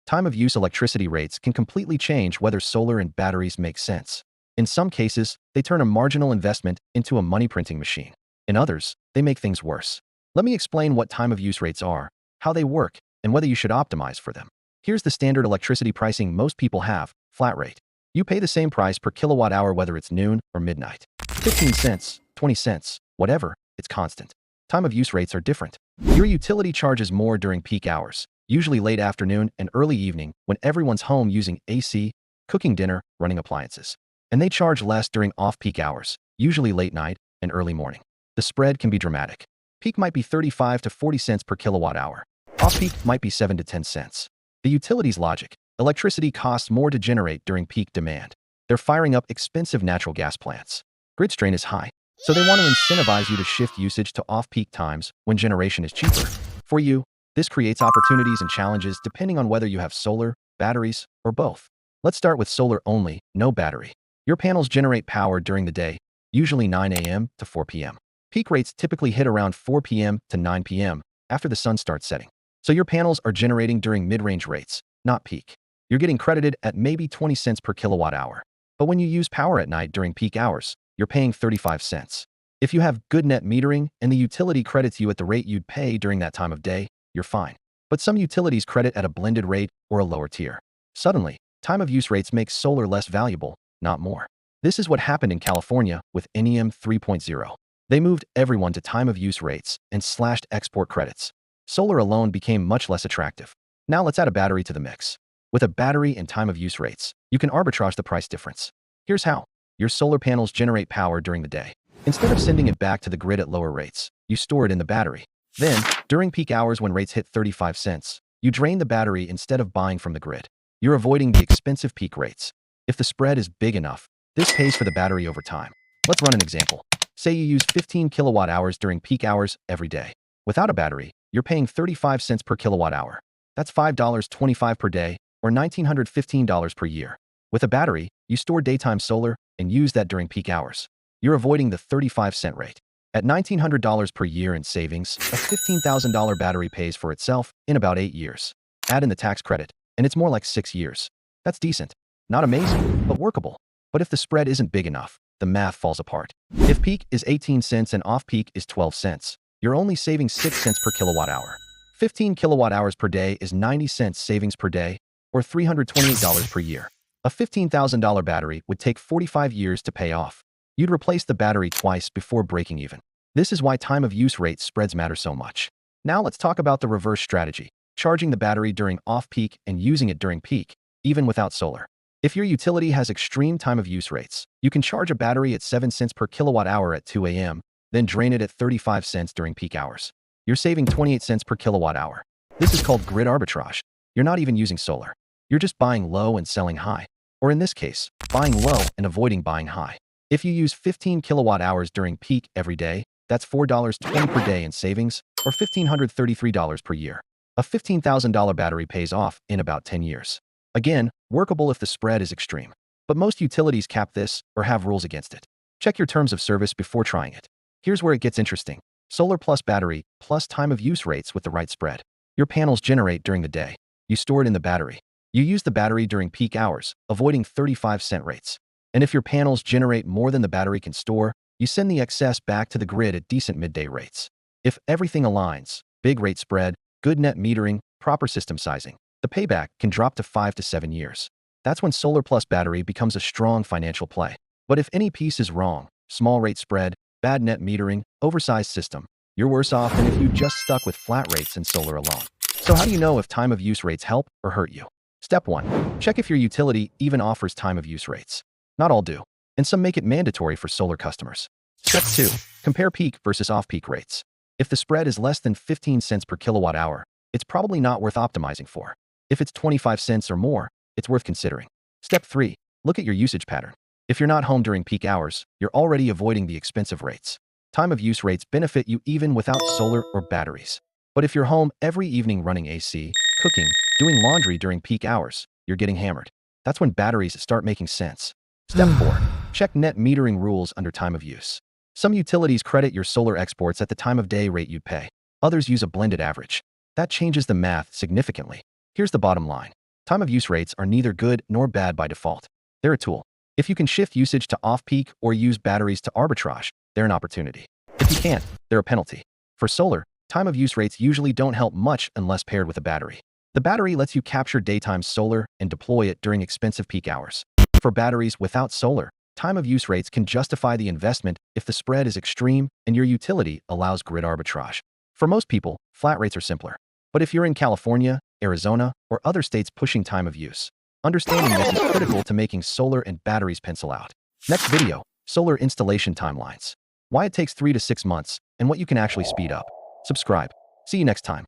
Time of use electricity rates can completely change whether solar and batteries make sense. In some cases, they turn a marginal investment into a money printing machine. In others, they make things worse. Let me explain what time of use rates are, how they work, and whether you should optimize for them. Here's the standard electricity pricing most people have: flat rate. You pay the same price per kilowatt hour whether it's noon or midnight. 15 cents, 20 cents, whatever, it's constant. Time of use rates are different. Your utility charges more during peak hours, usually late afternoon and early evening when everyone's home using AC, cooking dinner, running appliances. And they charge less during off-peak hours, usually late night and early morning. The spread can be dramatic. Peak might be 35 to 40 cents per kilowatt hour. Off-peak might be 7 to 10 cents. The utility's logic: electricity costs more to generate during peak demand. They're firing up expensive natural gas plants. Grid strain is high, so they want to incentivize you to shift usage to off-peak times when generation is cheaper. For you, this creates opportunities and challenges depending on whether you have solar, batteries, or both. Let's start with solar only, no battery. Your panels generate power during the day, usually 9 a.m. to 4 p.m. Peak rates typically hit around 4 p.m. to 9 p.m. after the sun starts setting. So your panels are generating during mid-range rates, not peak. You're getting credited at maybe 20 cents per kilowatt hour. But when you use power at night during peak hours, you're paying 35 cents. If you have good net metering and the utility credits you at the rate you'd pay during that time of day, you're fine. But some utilities credit at a blended rate or a lower tier. Suddenly, time of use rates make solar less valuable, not more. This is what happened in California with NEM 3.0. They moved everyone to time of use rates and slashed export credits. Solar alone became much less attractive. Now let's add a battery to the mix. With a battery and time of use rates, you can arbitrage the price difference. Here's how. Your solar panels generate power during the day. Instead of sending it back to the grid at lower rates, you store it in the battery. Then, during peak hours when rates hit 35 cents, you drain the battery instead of buying from the grid. You're avoiding the expensive peak rates. If the spread is big enough, this pays for the battery over time. Let's run an example. Say you use 15 kilowatt hours during peak hours every day. Without a battery, you're paying 35 cents per kilowatt hour. That's $5.25 per day, or $1,915 per year. With a battery, you store daytime solar and use that during peak hours. You're avoiding the 35-cent rate. At $1,900 per year in savings, a $15,000 battery pays for itself in about 8 years. Add in the tax credit, and it's more like 6 years. That's decent. Not amazing, but workable. But if the spread isn't big enough, the math falls apart. If peak is 18 cents and off-peak is 12 cents, you're only saving 6 cents per kilowatt hour. 15 kilowatt hours per day is 90 cents savings per day, or $328 per year. A $15,000 battery would take 45 years to pay off. You'd replace the battery twice before breaking even. This is why time of use rate spreads matter so much. Now let's talk about the reverse strategy: charging the battery during off-peak and using it during peak, even without solar. If your utility has extreme time of use rates, you can charge a battery at 7 cents per kilowatt hour at 2 a.m., then drain it at 35 cents during peak hours. You're saving 28 cents per kilowatt hour. This is called grid arbitrage. You're not even using solar. You're just buying low and selling high. Or in this case, buying low and avoiding buying high. If you use 15 kilowatt hours during peak every day, that's $4.20 per day in savings, or $1,533 per year. A $15,000 battery pays off in about 10 years. Again, workable if the spread is extreme. But most utilities cap this or have rules against it. Check your terms of service before trying it. Here's where it gets interesting. Solar plus battery plus time of use rates with the right spread. Your panels generate during the day. You store it in the battery. You use the battery during peak hours, avoiding 35-cent rates. And if your panels generate more than the battery can store, you send the excess back to the grid at decent midday rates. If everything aligns, big rate spread, good net metering, proper system sizing, the payback can drop to 5 to 7 years. That's when solar plus battery becomes a strong financial play. But if any piece is wrong, small rate spread, bad net metering, oversized system, you're worse off than if you just stuck with flat rates and solar alone. So how do you know if time of use rates help or hurt you? Step 1. Check if your utility even offers time of use rates. Not all do, and some make it mandatory for solar customers. Step 2. Compare peak versus off-peak rates. If the spread is less than 15 cents per kilowatt hour, it's probably not worth optimizing for. If it's 25 cents or more, it's worth considering. Step 3. Look at your usage pattern. If you're not home during peak hours, you're already avoiding the expensive rates. Time of use rates benefit you even without solar or batteries. But if you're home every evening running AC, cooking, doing laundry during peak hours, you're getting hammered. That's when batteries start making sense. Step 4. Check net metering rules under time of use. Some utilities credit your solar exports at the time of day rate you'd pay. Others use a blended average. That changes the math significantly. Here's the bottom line. Time of use rates are neither good nor bad by default. They're a tool. If you can shift usage to off-peak or use batteries to arbitrage, they're an opportunity. If you can't, they're a penalty. For solar, time of use rates usually don't help much unless paired with a battery. The battery lets you capture daytime solar and deploy it during expensive peak hours. For batteries without solar, time of use rates can justify the investment if the spread is extreme and your utility allows grid arbitrage. For most people, flat rates are simpler. But if you're in California, Arizona, or other states pushing time of use, understanding this is critical to making solar and batteries pencil out. Next video, solar installation timelines. Why it takes 3 to 6 months, and what you can actually speed up. Subscribe. See you next time.